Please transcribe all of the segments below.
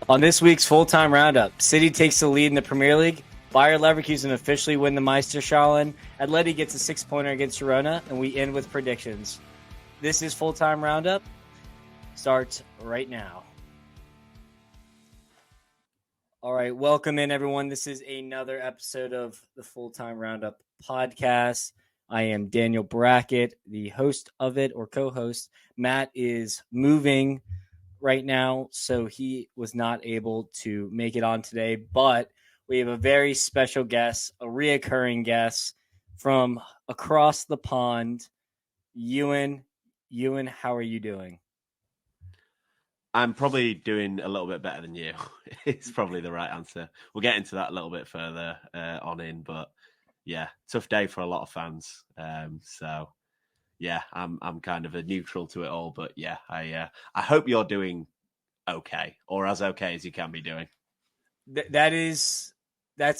On this week's full-time roundup, City takes the lead in the Premier League. Bayer Leverkusen officially win the Meisterschalen. Atleti gets a 6-pointer against Girona, and we end with predictions. This is full-time roundup. Starts right now. All right, welcome in, everyone. This is another episode of the Full-Time Roundup podcast. I am Daniel Brackett, the host of it, or co-host. Matt is moving right now, so he was not able to make it on today, but we have a very special guest, a reoccurring guest from across the pond, Euan. Euan, how are you doing? I'm probably doing a little bit better than you. It's probably the right answer. We'll get into that a little bit further on in, but yeah, tough day for a lot of fans. So yeah, I'm kind of a neutral to it all, but yeah, I hope you're doing okay, or as okay as you can be doing. That's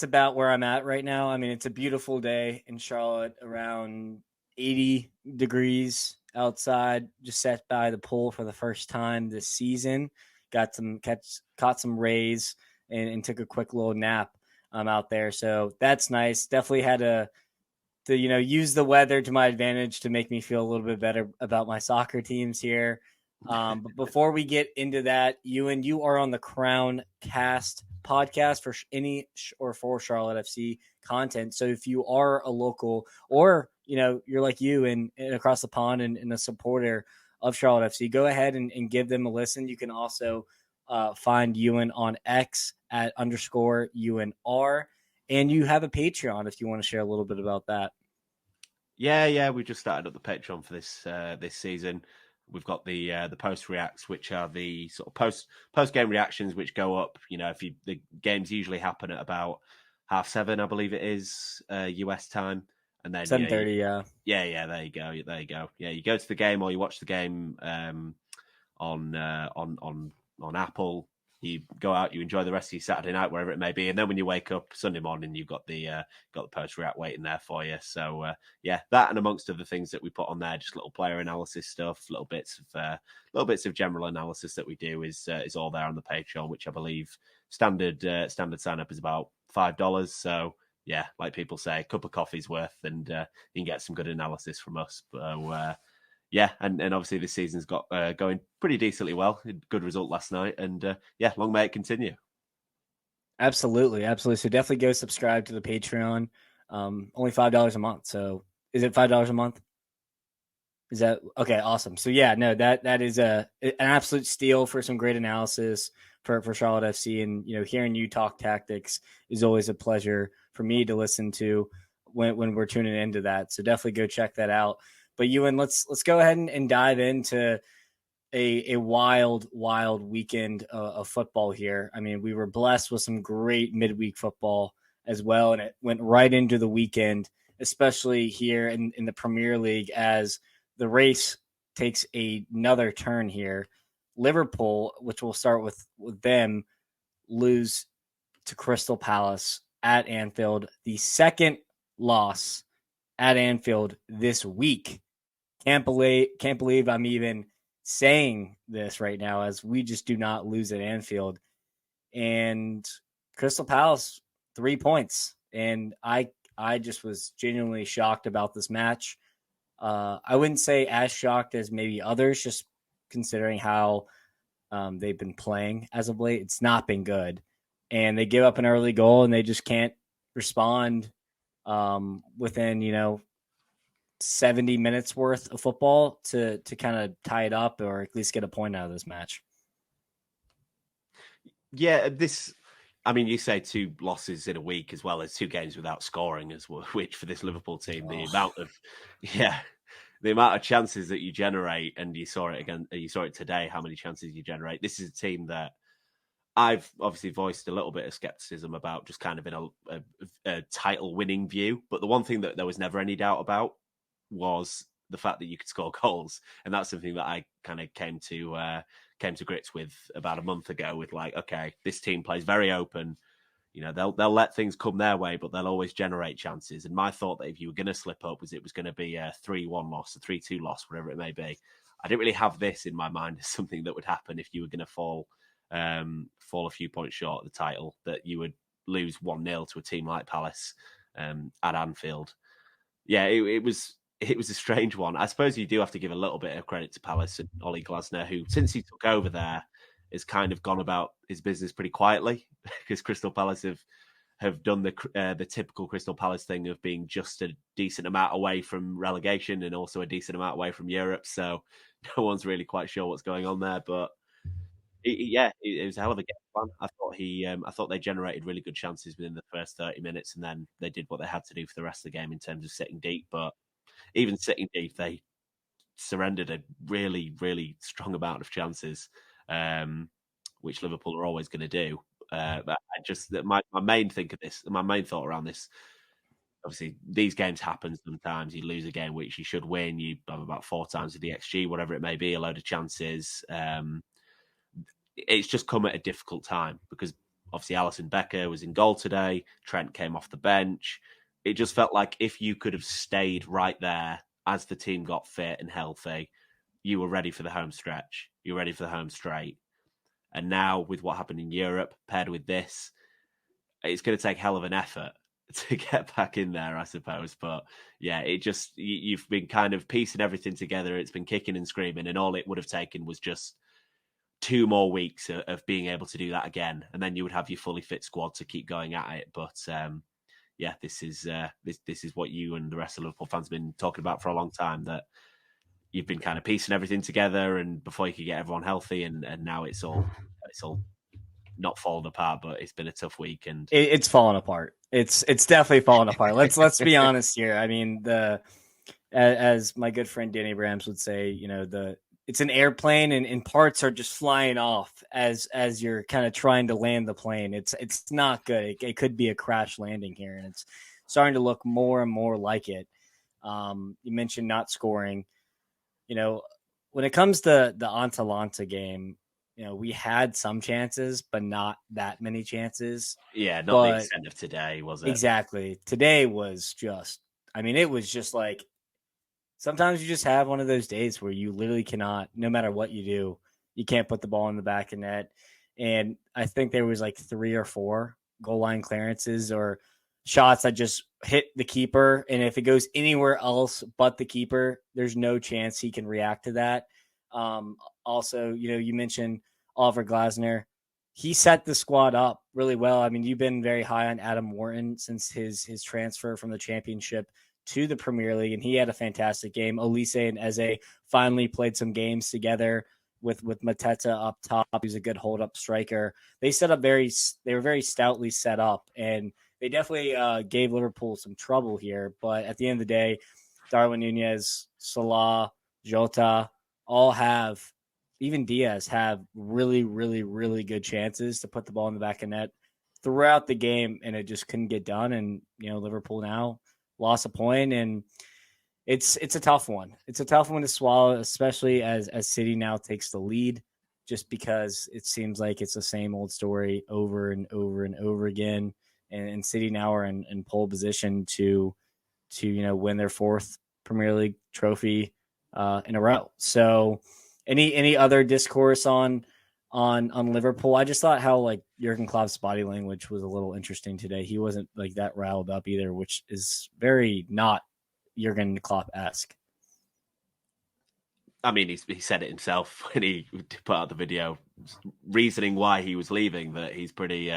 about where I'm at right now. I mean, it's a beautiful day in Charlotte, around 80 degrees outside. Just sat by the pool for the first time this season. Caught some rays and took a quick little nap out there. So that's nice. Definitely had to use the weather to my advantage to make me feel a little bit better about my soccer teams here. But before we get into that, Euan, you are on the Crown Cast podcast for for Charlotte FC content. So if you are a local, or you're like you and across the pond and a supporter of Charlotte FC, go ahead and give them a listen. You can also find Euan on X at _UNR, and you have a Patreon if you want to share a little bit about that. Yeah, we just started up the Patreon for this season. We've got the post reacts, which are the sort of post game reactions, which go up. The games usually happen at about 7:30, I believe it is, US time, and then 7:30. Yeah. There you go. Yeah, you go to the game or you watch the game on Apple. You go out, you enjoy the rest of your Saturday night, wherever it may be, and then when you wake up Sunday morning, you've got the post react waiting there for you. So yeah, that and amongst other things that we put on there, just little player analysis stuff, little bits of general analysis that we do is all there on the Patreon, which I believe standard sign up is about $5. So yeah, like people say, a cup of coffee's worth, and you can get some good analysis from us. Yeah, and obviously this season's got going pretty decently well. Good result last night, and yeah, long may it continue. Absolutely. So definitely go subscribe to the Patreon. Only $5 a month. So is it $5 a month? Is that okay? Awesome. So yeah, no, that is an absolute steal for some great analysis for Charlotte FC, and hearing you talk tactics is always a pleasure for me to listen to when we're tuning into that. So definitely go check that out. But Euan, let's go ahead and dive into a wild weekend of football here. I mean, we were blessed with some great midweek football as well, and it went right into the weekend, especially here in the Premier League, as the race takes another turn here. Liverpool, which we'll start with them, lose to Crystal Palace at Anfield, the second loss at Anfield this week. Can't believe I'm even saying this right now, as we just do not lose at Anfield. And Crystal Palace, 3 points. And I just was genuinely shocked about this match. I wouldn't say as shocked as maybe others, just considering how they've been playing as of late. It's not been good. And they give up an early goal, and they just can't respond within, 70 minutes worth of football to kind of tie it up, or at least get a point out of this match. Yeah, you say 2 losses in a week as well as 2 games without scoring as well, which for this Liverpool team, the amount of chances that you generate, and you saw it today, how many chances you generate. This is a team that I've obviously voiced a little bit of skepticism about, just kind of in a title winning view. But the one thing that there was never any doubt about was the fact that you could score goals, and that's something that I kind of came to grips with about a month ago. With like, okay, this team plays very open. They'll let things come their way, but they'll always generate chances. And my thought that if you were going to slip up, it was going to be a 3-1 loss, a 3-2 loss, whatever it may be. I didn't really have this in my mind as something that would happen if you were going to fall fall a few points short of the title, that you would lose 1-0 to a team like Palace at Anfield. Yeah, it was a strange one. I suppose you do have to give a little bit of credit to Palace and Ollie Glasner, who, since he took over there, has kind of gone about his business pretty quietly, because Crystal Palace have done the typical Crystal Palace thing of being just a decent amount away from relegation and also a decent amount away from Europe. So no one's really quite sure what's going on there. But it was a hell of a game plan. I thought they generated really good chances within the first 30 minutes, and then they did what they had to do for the rest of the game in terms of sitting deep. But even sitting deep, they surrendered a really, really strong amount of chances, which Liverpool are always going to do. But my main thought around this, obviously these games happen sometimes. You lose a game which you should win. You have about 4 times the XG, whatever it may be, a load of chances. It's just come at a difficult time because obviously Alisson Becker was in goal today. Trent came off the bench. It just felt like if you could have stayed right there as the team got fit and healthy, you were ready for the home stretch. You're ready for the home straight. And now with what happened in Europe, paired with this, it's going to take hell of an effort to get back in there, I suppose. But yeah, you've been kind of piecing everything together. It's been kicking and screaming, and all it would have taken was just 2 more weeks of being able to do that again, and then you would have your fully fit squad to keep going at it. But yeah, this is what you and the rest of Liverpool fans have been talking about for a long time, that you've been kind of piecing everything together, and before you could get everyone healthy, and now it's all not fallen apart, but it's been a tough week, and it's fallen apart. It's definitely fallen apart. Let's be honest here. I mean, as my good friend Danny Brams would say, it's an airplane, and parts are just flying off as you're kind of trying to land the plane. It's not good. It could be a crash landing here, and it's starting to look more and more like it. You mentioned not scoring. When it comes to the Atalanta game, we had some chances, but not that many chances. Yeah, not the extent of today, was it? Exactly. Today was just, it was just like, sometimes you just have one of those days where you literally cannot, no matter what you do, you can't put the ball in the back of net. And I think there was like 3 or 4 goal line clearances or shots that just hit the keeper. And if it goes anywhere else but the keeper, there's no chance he can react to that. Also, you mentioned Oliver Glasner. He set the squad up really well. You've been very high on Adam Wharton since his transfer from the Championship to the Premier League, and he had a fantastic game. Olise and Eze finally played some games together with Mateta up top, who's a good hold-up striker. They were very stoutly set up, and they definitely gave Liverpool some trouble here. But at the end of the day, Darwin Nunez, Salah, Jota, even Diaz have really, really, really good chances to put the ball in the back of net throughout the game, and it just couldn't get done. And, Liverpool now lost a point, and it's a tough one. It's a tough one to swallow, especially as City now takes the lead, just because it seems like it's the same old story over and over and over again. And City now are in pole position to win their 4th Premier League trophy in a row. So any other discourse on Liverpool? I just thought how like Jurgen Klopp's body language was a little interesting today. He wasn't like that riled up either, which is very not Jurgen Klopp-esque. He said it himself when he put out the video, reasoning why he was leaving, that he's pretty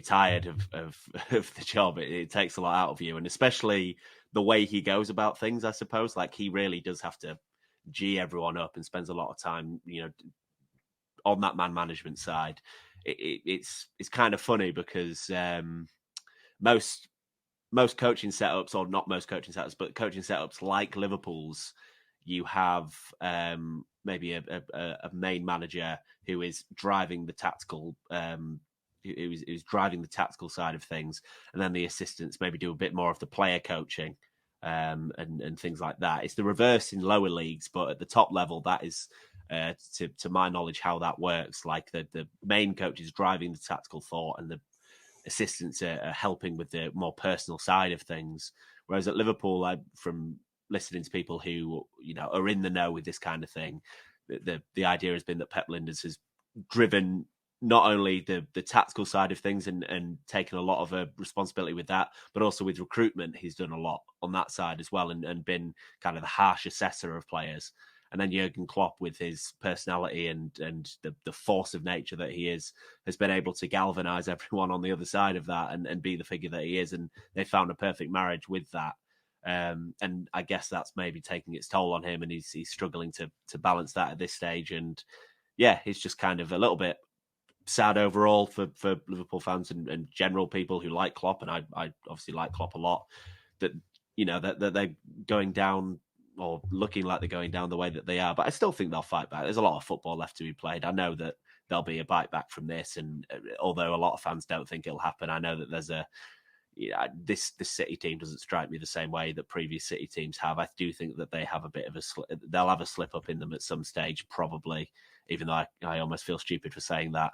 tired of the job. It takes a lot out of you, and especially the way he goes about things, I suppose. Like, he really does have to G everyone up and spends a lot of time, on that man management side. It's kind of funny because most coaching setups, or not most coaching setups, but coaching setups like Liverpool's, you have maybe a main manager who is driving the tactical, who's driving the tactical side of things, and then the assistants maybe do a bit more of the player coaching and things like that. It's the reverse in lower leagues, but at the top level, that is, to my knowledge, how that works. Like the main coach is driving the tactical thought, and the assistants are helping with the more personal side of things. Whereas at Liverpool, from listening to people who are in the know with this kind of thing, the idea has been that Pep Lijnders has driven not only the tactical side of things and taken a lot of responsibility with that, but also with recruitment. He's done a lot on that side as well, and been kind of the harsh assessor of players. And then Jurgen Klopp, with his personality and the force of nature that he is, has been able to galvanize everyone on the other side of that and be the figure that he is. And they found a perfect marriage with that. And I guess that's maybe taking its toll on him, and he's struggling to balance that at this stage. And yeah, it's just kind of a little bit sad overall for Liverpool fans and general people who like Klopp, and I obviously like Klopp a lot, that that they're going down, or looking like they're going down the way that they are. But I still think they'll fight back. There's a lot of football left to be played. I know that there'll be a bite back from this, and although a lot of fans don't think it'll happen, I know that there's this City team doesn't strike me the same way that previous City teams have. I do think that they have a bit of they'll have a slip up in them at some stage, probably, even though I almost feel stupid for saying that.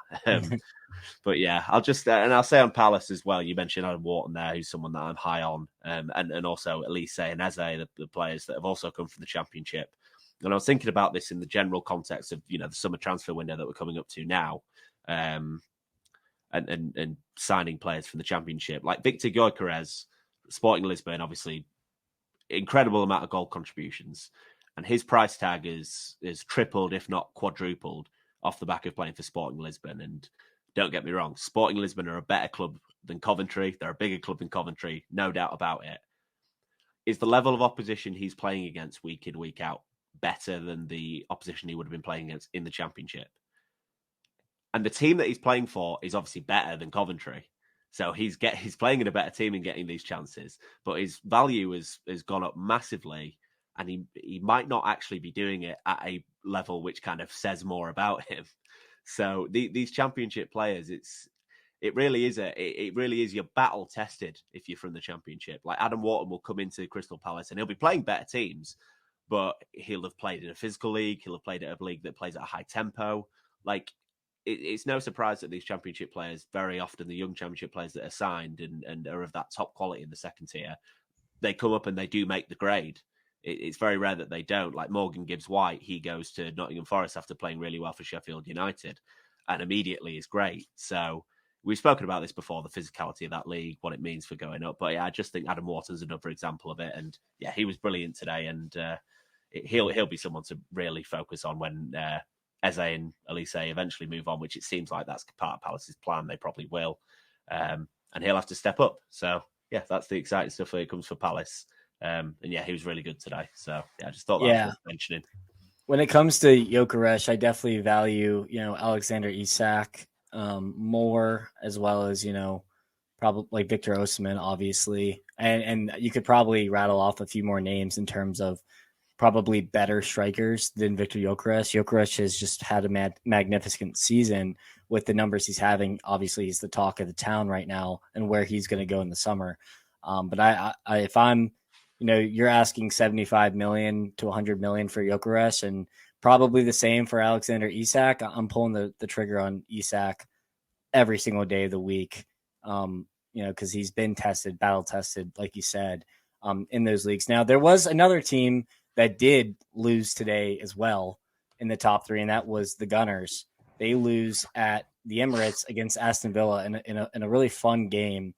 But yeah, I'll say on Palace as well. You mentioned Adam Wharton there, who's someone that I'm high on, and also Elise and Eze, the players that have also come from the Championship. And I was thinking about this in the general context of the summer transfer window that we're coming up to now. And signing players from the Championship, like Victor Gyökeres, Sporting Lisbon, obviously incredible amount of goal contributions, and his price tag is tripled, if not quadrupled, off the back of playing for Sporting Lisbon. And don't get me wrong, Sporting Lisbon are a better club than Coventry. They're a bigger club than Coventry, no doubt about it. Is the level of opposition he's playing against week in, week out better than the opposition he would have been playing against in the Championship? And the team that he's playing for is obviously better than Coventry. So he's playing in a better team and getting these chances. But his value has gone up massively, and he might not actually be doing it at a level which kind of says more about him. So these Championship players, it really is you're battle tested if you're from the Championship. Like Adam Wharton will come into Crystal Palace and he'll be playing better teams, but he'll have played in a physical league. He'll have played at a league that plays at a high tempo. Like, it's no surprise that these Championship players, very often the young Championship players that are signed and are of that top quality in the second tier, they come up and they do make the grade. It's very rare that they don't. Like Morgan Gibbs-White, he goes to Nottingham Forest after playing really well for Sheffield United and immediately is great. So we've spoken about this before, the physicality of that league, what it means for going up. But yeah, I just think Adam Wharton's another example of it. And yeah, he was brilliant today, and he'll be someone to really focus on when Eze and Elise eventually move on, which it seems like that's part of Palace's plan. They probably will. And he'll have to step up. So yeah, that's the exciting stuff when it comes for Palace. And yeah, he was really good today. So yeah, I just thought that was worth mentioning. When it comes to Gyökeres, I definitely value, Alexander Isak more, as well as, probably like Victor Osimhen, obviously. And you could probably rattle off a few more names in terms of probably better strikers than Victor Gyökeres. Gyökeres has just had a magnificent season with the numbers he's having. Obviously, he's the talk of the town right now and where he's going to go in the summer. But I if I'm, you're asking 75 million to 100 million for Gyökeres and probably the same for Alexander Isak, I'm pulling the trigger on Isak every single day of the week, because he's been battle tested, like you said, in those leagues. Now, there was another team that did lose today as well in the top three, and that was the Gunners. They lose at the Emirates against Aston Villa in a really fun game.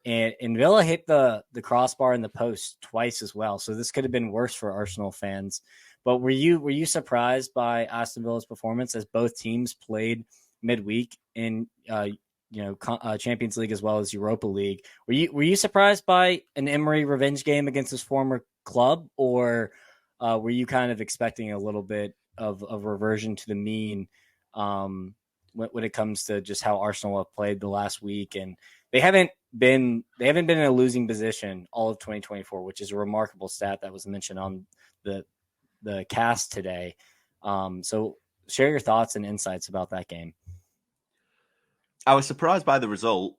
And Villa hit the crossbar and the post twice as well. So this could have been worse for Arsenal fans. But were you surprised by Aston Villa's performance, as both teams played midweek in Champions League as well as Europa League? Were you surprised by an Emery revenge game against his former club, or were you kind of expecting a little bit of reversion to the mean when it comes to just how Arsenal have played the last week? And they haven't been in a losing position all of 2024, which is a remarkable stat that was mentioned on the cast today. So share your thoughts and insights about that game. I was surprised by the result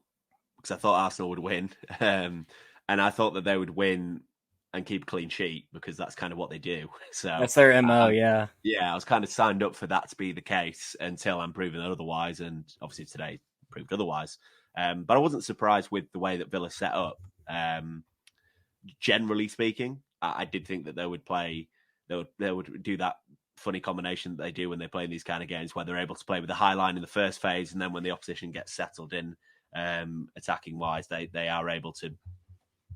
because I thought Arsenal would win. And I thought that they would win and keep a clean sheet because that's kind of what they do. So that's their MO, yeah. Yeah, I was kind of signed up for that to be the case until I'm proven otherwise. And obviously today proved otherwise. But I wasn't surprised with the way that Villa set up. Generally speaking, I did think that they would do that funny combination that they do when they play in these kind of games, where they're able to play with the high line in the first phase, and then when the opposition gets settled in attacking wise, they are able to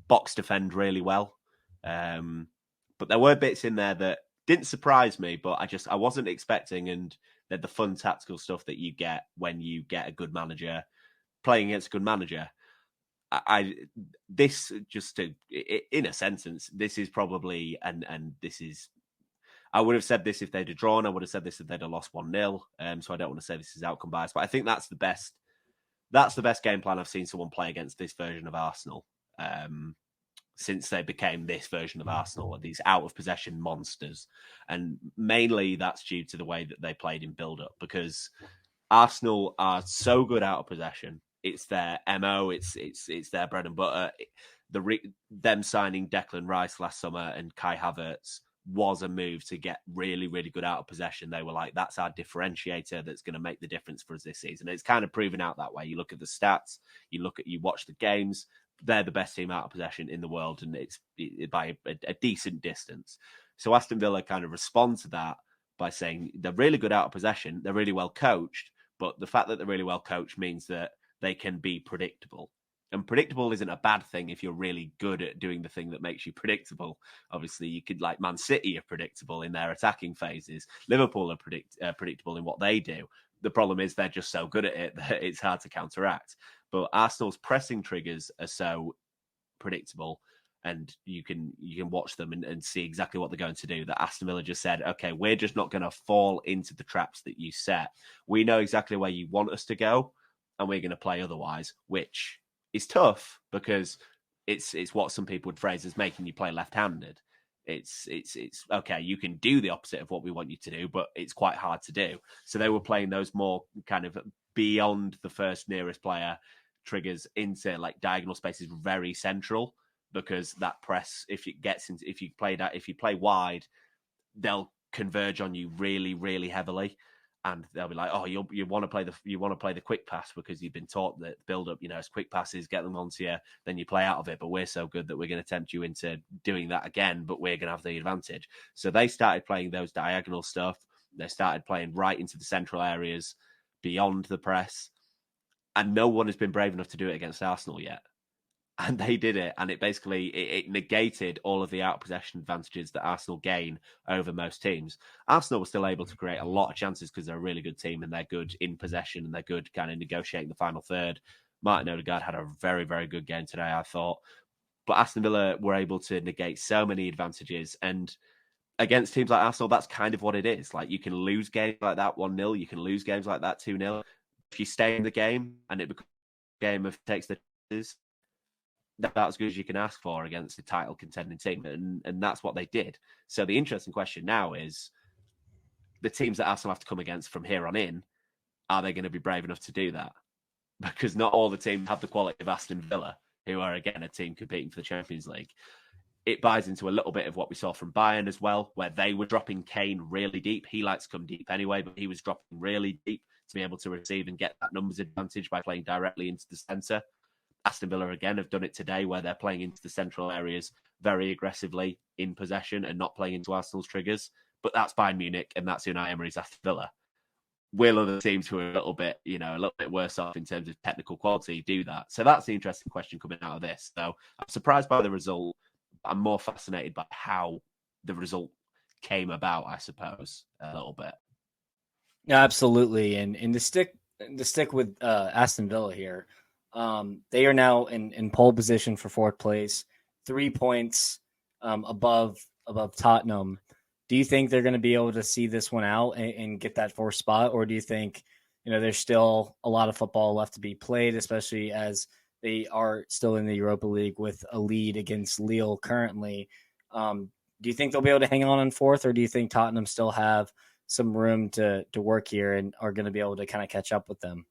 box defend really well. But there were bits in there that didn't surprise me, but I wasn't expecting, and the fun tactical stuff that you get when you get a good manager playing against a good manager. This, just to, in a sentence, this is probably, and this is, I would have said this if they'd have drawn. I would have said this if they'd have lost 1-0. So I don't want to say this is outcome bias, but I think that's the best game plan I've seen someone play against this version of Arsenal. Since they became this version of Arsenal, these out of possession monsters. And mainly that's due to the way that they played in build up, because Arsenal are so good out of possession. It's their MO, it's their bread and butter. Them signing Declan Rice last summer and Kai Havertz was a move to get really, really good out of possession. They were like, that's our differentiator that's going to make the difference for us this season. And it's kind of proven out that way. You look at the stats, you watch the games, they're the best team out of possession in the world, and it's by a decent distance. So Aston Villa kind of respond to that by saying they're really good out of possession, they're really well coached, but the fact that they're really well coached means that they can be predictable. And predictable isn't a bad thing if you're really good at doing the thing that makes you predictable. Obviously, you could, like Man City are predictable in their attacking phases. Liverpool are predictable in what they do. The problem is they're just so good at it that it's hard to counteract. But Arsenal's pressing triggers are so predictable, and you can watch them and see exactly what they're going to do, that Aston Villa just said, okay, we're just not going to fall into the traps that you set. We know exactly where you want us to go, and we're going to play otherwise, which is tough because it's what some people would phrase as making you play left-handed. It's okay, you can do the opposite of what we want you to do, but it's quite hard to do. So they were playing those more kind of beyond the first nearest player triggers into like diagonal spaces, very central, because that press, if you play wide, they'll converge on you really, really heavily. And they'll be like, oh, you want to play the quick pass because you've been taught that build up, as quick passes, get them onto you, then you play out of it. But we're so good that we're going to tempt you into doing that again, but we're going to have the advantage. So they started playing those diagonal stuff. They started playing right into the central areas beyond the press. And no one has been brave enough to do it against Arsenal yet. And they did it, and it basically it negated all of the out possession advantages that Arsenal gain over most teams. Arsenal were still able to create a lot of chances because they're a really good team and they're good in possession and they're good kind of negotiating the final third. Martin Odegaard had a very, very good game today, I thought. But Aston Villa were able to negate so many advantages, and against teams like Arsenal, that's kind of what it is. Like, you can lose games like that 1-0, you can lose games like that 2-0. If you stay in the game and it becomes a game of takes the chances, that's as good as you can ask for against a title contending team. And that's what they did. So the interesting question now is, the teams that Arsenal have to come against from here on in, are they going to be brave enough to do that? Because not all the teams have the quality of Aston Villa, who are, again, a team competing for the Champions League. It buys into a little bit of what we saw from Bayern as well, where they were dropping Kane really deep. He likes to come deep anyway, but he was dropping really deep to be able to receive and get that numbers advantage by playing directly into the centre. Aston Villa, again, have done it today, where they're playing into the central areas very aggressively in possession and not playing into Arsenal's triggers. But that's Bayern Munich, and that's Unai Emery's Aston Villa. Will other teams who are a little bit worse off in terms of technical quality do that? So that's the interesting question coming out of this. So I'm surprised by the result. I'm more fascinated by how the result came about, I suppose, a little bit. Yeah, absolutely. And to stick with Aston Villa here, they are now in pole position for fourth place, 3 points above Tottenham. Do you think they're going to be able to see this one out and get that fourth spot, or do you think there's still a lot of football left to be played, especially as they are still in the Europa League with a lead against Lille currently? Do you think they'll be able to hang on in fourth, or do you think Tottenham still have some room to work here and are going to be able to kind of catch up with them?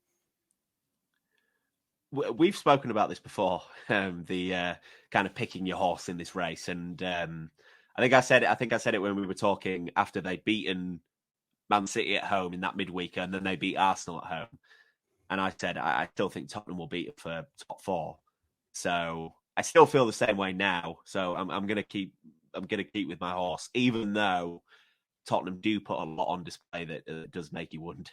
We've spoken about this before, the kind of picking your horse in this race. And I think I said it when we were talking after they'd beaten Man City at home in that midweek, and then they beat Arsenal at home. And I said, I still think Tottenham will beat it for top four. So I still feel the same way now. So I'm going to keep with my horse, even though Tottenham do put a lot on display that does make you wonder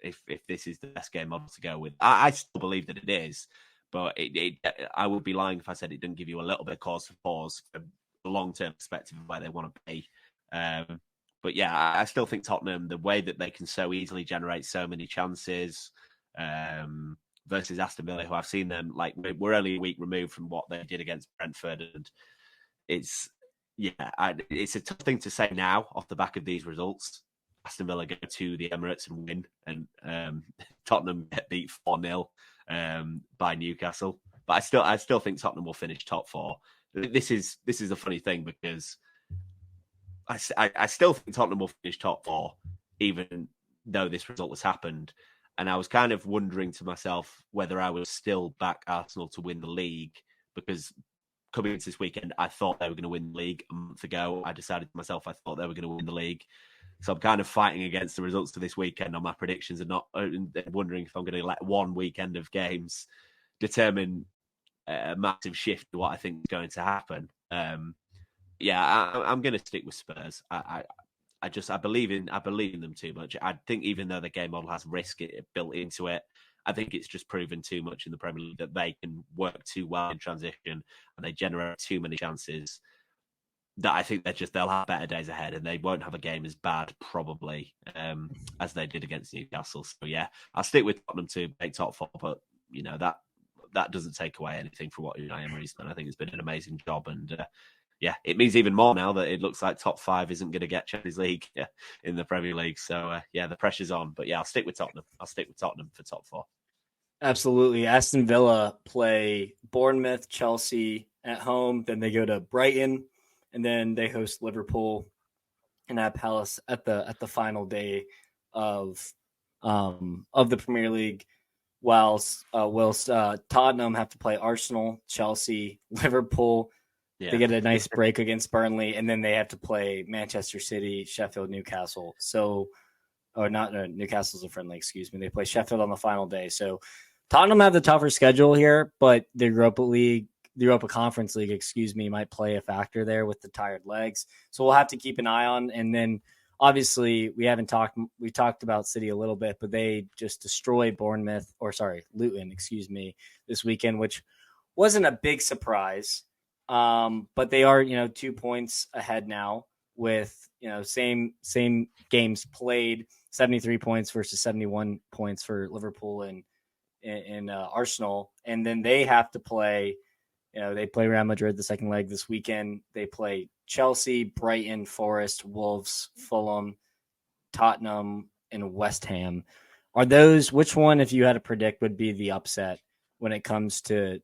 if this is the best game model to go with. I still believe that it is, but I would be lying if I said it didn't give you a little bit of cause for pause from the long-term perspective of where they want to be. But yeah, I still think Tottenham, the way that they can so easily generate so many chances versus Aston Villa, who I've seen them, like, we're only a week removed from what they did against Brentford, and it's a tough thing to say now off the back of these results. Aston Villa go to the Emirates and win, and Tottenham get beat 4-0 by Newcastle. But I still think Tottenham will finish top four. This is a funny thing because I still think Tottenham will finish top four, even though this result has happened. And I was kind of wondering to myself whether I would still back Arsenal to win the league, because coming into this weekend, I thought they were going to win the league. A month ago, I decided to myself I thought they were going to win the league. So I'm kind of fighting against the results of this weekend on my predictions and wondering if I'm going to let one weekend of games determine a massive shift to what I think is going to happen. I'm going to stick with Spurs. I believe in them too much. I think even though the game model has risk built into it, I think it's just proven too much in the Premier League that they can work too well in transition and they generate too many chances that I think they'll have better days ahead and they won't have a game as bad probably as they did against Newcastle. So yeah, I'll stick with Tottenham to make top four, but that doesn't take away anything from what Unai Emery's done. I think it's been an amazing job, and it means even more now that it looks like top five isn't going to get Champions League in the Premier League. So the pressure's on. But I'll stick with Tottenham. I'll stick with Tottenham for top four. Absolutely. Aston Villa play Bournemouth, Chelsea at home. Then they go to Brighton, and then they host Liverpool and at Palace at the final day of the Premier League. Whilst Tottenham have to play Arsenal, Chelsea, Liverpool. Yeah. They get a nice break against Burnley, and then they have to play Manchester City, Sheffield, Newcastle. Newcastle's a friendly, excuse me. They play Sheffield on the final day. So Tottenham have the tougher schedule here, but the Europa Conference League, might play a factor there with the tired legs. So we'll have to keep an eye on. And then obviously we talked about City a little bit, but they just destroyed Luton, this weekend, which wasn't a big surprise. But they are, 2 points ahead now with, same games played, 73 points versus 71 points for Liverpool and Arsenal. And then they have to play, they play Real Madrid the second leg this weekend. They play Chelsea, Brighton, Forest, Wolves, Fulham, Tottenham, and West Ham. Which one, if you had to predict, would be the upset when it comes to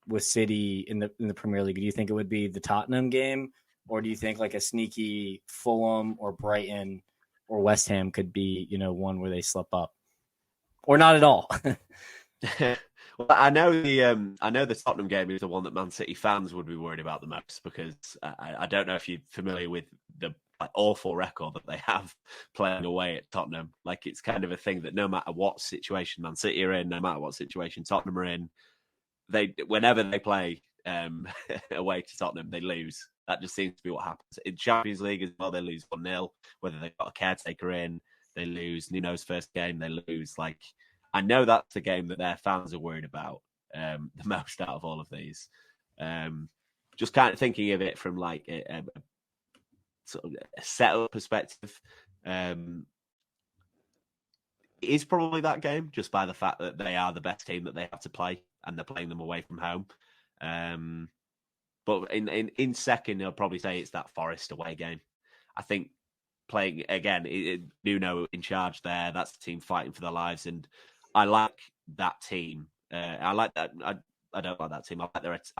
with City in the Premier League? Do you think it would be the Tottenham game, or do you think like a sneaky Fulham or Brighton or West Ham could be, one where they slip up, or not at all? Well, I know the Tottenham game is the one that Man City fans would be worried about the most, because I don't know if you're familiar with the awful record that they have playing away at Tottenham. Like, it's kind of a thing that no matter what situation Man City are in, no matter what situation Tottenham are in, whenever they play away to Tottenham, they lose. That just seems to be what happens. In Champions League as well, they lose 1-0. Whether they've got a caretaker in, they lose. Nuno's first game, they lose. Like, I know that's the game that their fans are worried about the most out of all of these. Just kind of thinking of it from like a sort of a setup perspective. It is probably that game, just by the fact that they are the best team that they have to play, and they're playing them away from home. But in second, I'll probably say it's that Forest away game. I think playing again, Nuno in charge there. That's the team fighting for their lives, and I like that team. I like that. I don't like that team. I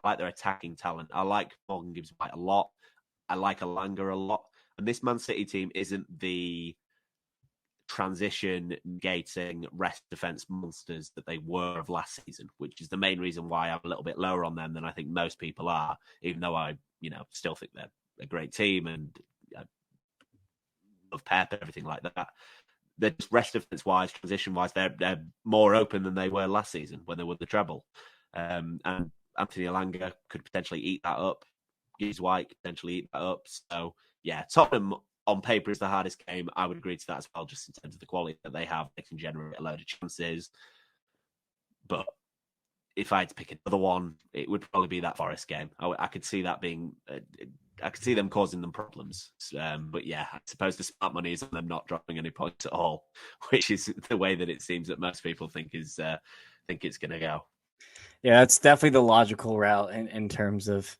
like their attacking talent. I like Morgan Gibbs-White a lot. I like Alanga a lot. And this Man City team isn't the transition negating rest defense monsters that they were of last season, which is the main reason why I'm a little bit lower on them than I think most people are, even though I still think they're a great team and I love Pep and everything like that. They're just rest defense wise, transition wise, they're more open than they were last season when they won the treble. And Anthony Alanga could potentially eat that up. Gibbs White could potentially eat that up. So yeah, Tottenham on paper is the hardest game. I would agree to that as well, just in terms of the quality that they have. They can generate a load of chances. But if I had to pick another one, it would probably be that Forest game. I could see that being, I could see them causing them problems. But yeah, I suppose the smart money is on them not dropping any points at all, which is the way that it seems that most people think it's going to go. Yeah, that's definitely the logical route in terms of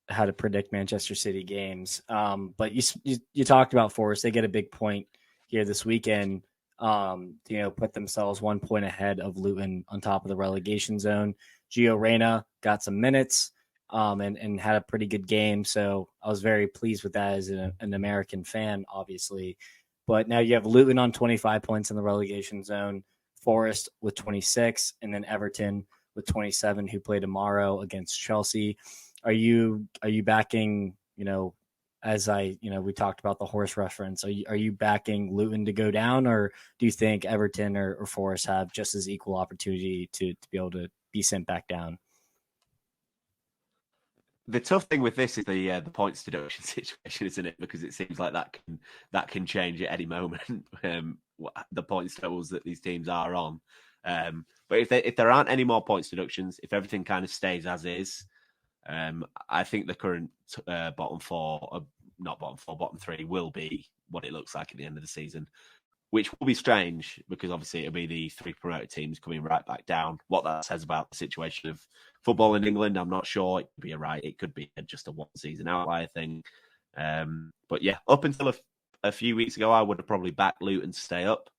how to predict Manchester City games. But you talked about Forest; they get a big point here this weekend. Put themselves 1 point ahead of Luton on top of the relegation zone. Gio Reyna got some minutes and had a pretty good game, so I was very pleased with that as an American fan, obviously. But now you have Luton on 25 points in the relegation zone, Forest with 26, and then Everton with 27, who play tomorrow against Chelsea. Are you backing, we talked about the horse reference, are you backing Luton to go down, or do you think Everton or Forest have just as equal opportunity to be able to be sent back down? The tough thing with this is the points deduction situation, isn't it? Because it seems like that can change at any moment. The points totals that these teams are on. But if there aren't any more points deductions, if everything kind of stays as is, I think the current bottom three will be what it looks like at the end of the season, which will be strange because obviously it'll be the 3 promoted teams coming right back down. What that says about the situation of football in England, I'm not sure. It could be it could be just a one-season outlier thing. But yeah, up until a few weeks ago, I would have probably backed Luton to stay up,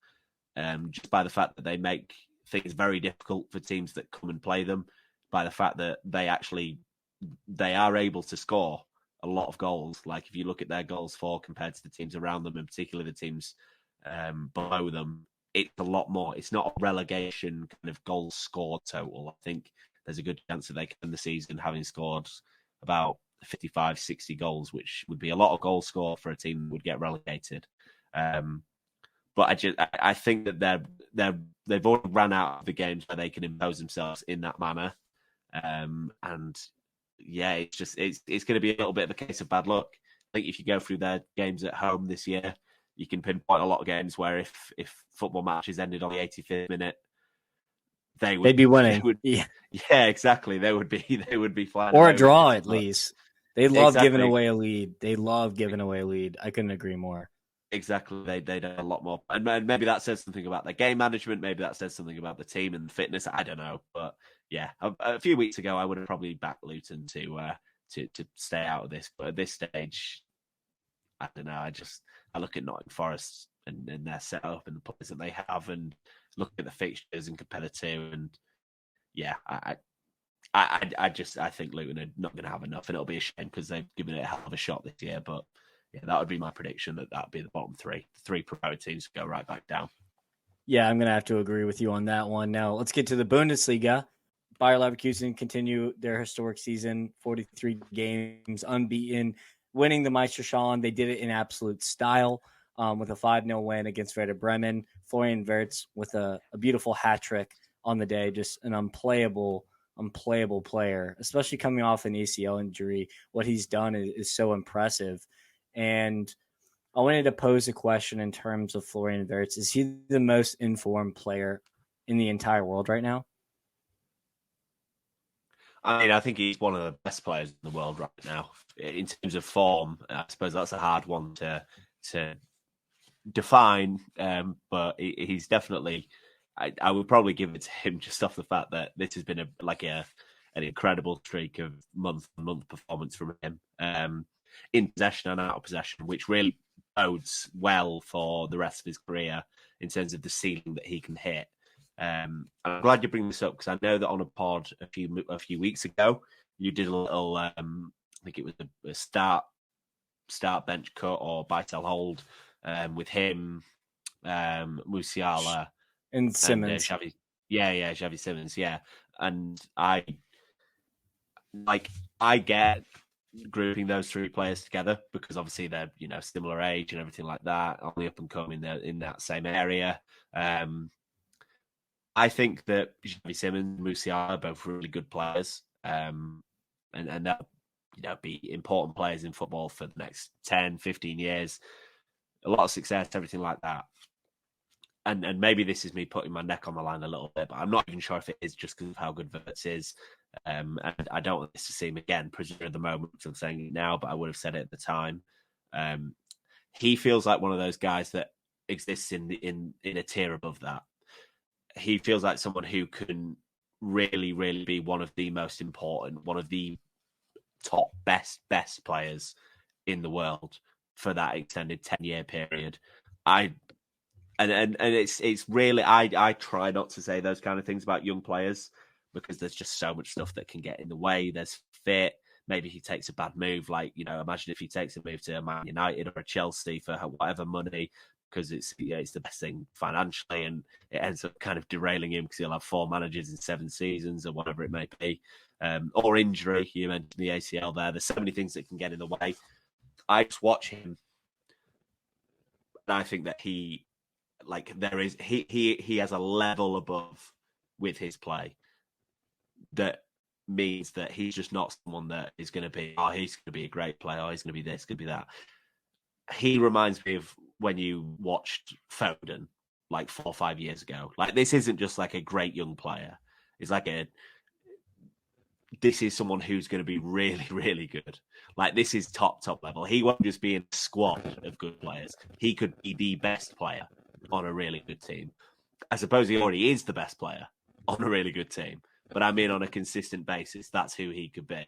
just by the fact that they make things very difficult for teams that come and play them, by the fact that they are able to score a lot of goals. Like if you look at their goals for compared to the teams around them, and particularly the teams below them, it's a lot more. It's not a relegation kind of goals scored total. I think there's a good chance that they can end the season having scored about 55, 60 goals, which would be a lot of goals scored for a team that would get relegated. But I think that they've already ran out of the games where they can impose themselves in that manner. And yeah, it's going to be a little bit of a case of bad luck. I think if you go through their games at home this year, you can pinpoint a lot of games where if football matches ended on the 85th minute, they'd be winning. Yeah, exactly. They would be flying. Or a draw at least. They love giving away a lead. I couldn't agree more. Exactly. They'd have a lot more. And maybe that says something about their game management. Maybe that says something about the team and the fitness. I don't know. But yeah, a few weeks ago, I would have probably backed Luton to stay out of this. But at this stage, I don't know. I look at Nottingham Forest and their setup and the players that they have, and look at the fixtures and compare the two. And yeah, I think Luton are not going to have enough, and it'll be a shame because they've given it a hell of a shot this year. But yeah, that would be my prediction that would be the bottom three. The 3 promoted teams go right back down. Yeah, I'm going to have to agree with you on that one. Now, let's get to the Bundesliga. Bayer Leverkusen continue their historic season, 43 games, unbeaten, winning the Meisterschalen. They did it in absolute style with a 5-0 win against Werder Bremen. Florian Wirtz with a beautiful hat trick on the day, just an unplayable player, especially coming off an ACL injury. What he's done is so impressive. And I wanted to pose a question in terms of Florian Wirtz. Is he the most informed player in the entire world right now? I mean, I think he's one of the best players in the world right now. In terms of form, I suppose that's a hard one to define, but he's definitely... I would probably give it to him just off the fact that this has been an incredible streak of month-on-month performance from him. In possession and out of possession, which really bodes well for the rest of his career in terms of the ceiling that he can hit. I'm glad you bring this up because I know that on a pod a few weeks ago, you did a little, I think it was a start bench cut or buy sell hold with him, Musiala and Simmons. Xavi. Xavi Simmons, yeah. And I get grouping those 3 players together because obviously they're similar age and everything like that, only up and coming in that same area. I think that Xavi Simmons and Musiala are both really good players, and that be important players in football for the next 10, 15 years. A lot of success, everything like that. And maybe this is me putting my neck on the line a little bit, but I'm not even sure if it is just because of how good Wirtz is. And I don't want this to seem, again, prisoner of the moment, because I'm saying it now, but I would have said it at the time. He feels like one of those guys that exists in a tier above that. He feels like someone who can really, really be one of the most important, one of the top best players in the world for that extended 10-year period. And it's really, I try not to say those kind of things about young players, because there's just so much stuff that can get in the way. There's fit. Maybe he takes a bad move. Like, imagine if he takes a move to Man United or a Chelsea for whatever money, because it's the best thing financially, and it ends up kind of derailing him because he'll have 4 managers in 7 seasons or whatever it may be. Or injury. You mentioned the ACL there. There's so many things that can get in the way. I just watch him, and I think that he has a level above with his play that means that he's just not someone that is going to be, he's going to be a great player, he's going to be this, going to be that. He reminds me of when you watched Foden like 4 or 5 years ago. Like, this isn't just like a great young player. It's like this is someone who's going to be really, really good. Like, this is top level. He won't just be in a squad of good players. He could be the best player on a really good team. I suppose he already is the best player on a really good team, but I mean, on a consistent basis, that's who he could be.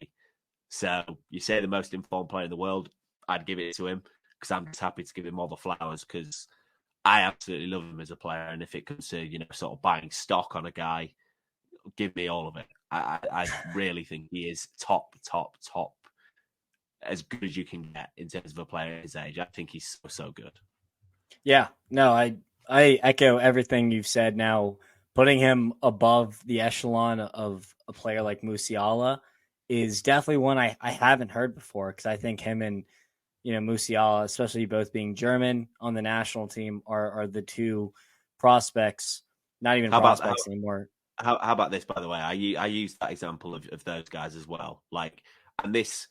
So you say the most informed player in the world, I'd give it to him, because I'm just happy to give him all the flowers, because I absolutely love him as a player. And if it comes to, sort of buying stock on a guy, give me all of it. I really think he is top, as good as you can get in terms of a player his age. I think he's so good. Yeah, no, I echo everything you've said. Now, putting him above the echelon of a player like Musiala is definitely one I haven't heard before, because I think him and Musiala, especially both being German on the national team, are the two prospects, not even prospects anymore. How about this, by the way? I use that example of those guys as well. Like, this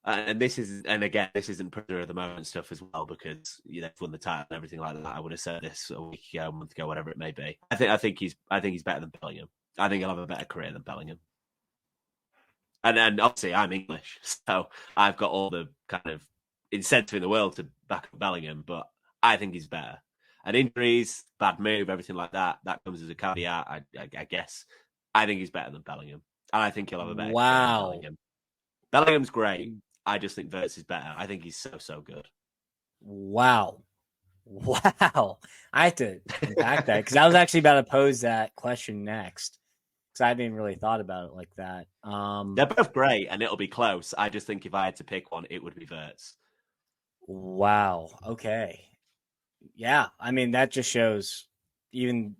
isn't prisoner of the moment stuff as well, because they've won the title and everything like that. I would have said this a week ago, a month ago, whatever it may be. I think he's better than Bellingham. I think he'll have a better career than Bellingham. And obviously I'm English, so I've got all the kind of incentive in the world to back up Bellingham, but I think he's better. And injuries, bad move, everything like that comes as a caveat, I guess. I think he's better than Bellingham. And I think he'll have a better career than Bellingham. Bellingham's great. I just think Wirtz is better. I think he's so good. Wow. I have to unpack that, because I was actually about to pose that question next, because I hadn't really thought about it like that. They're both great, and it'll be close. I just think if I had to pick one, it would be Wirtz. Wow. Okay. Yeah. I mean, that just shows, even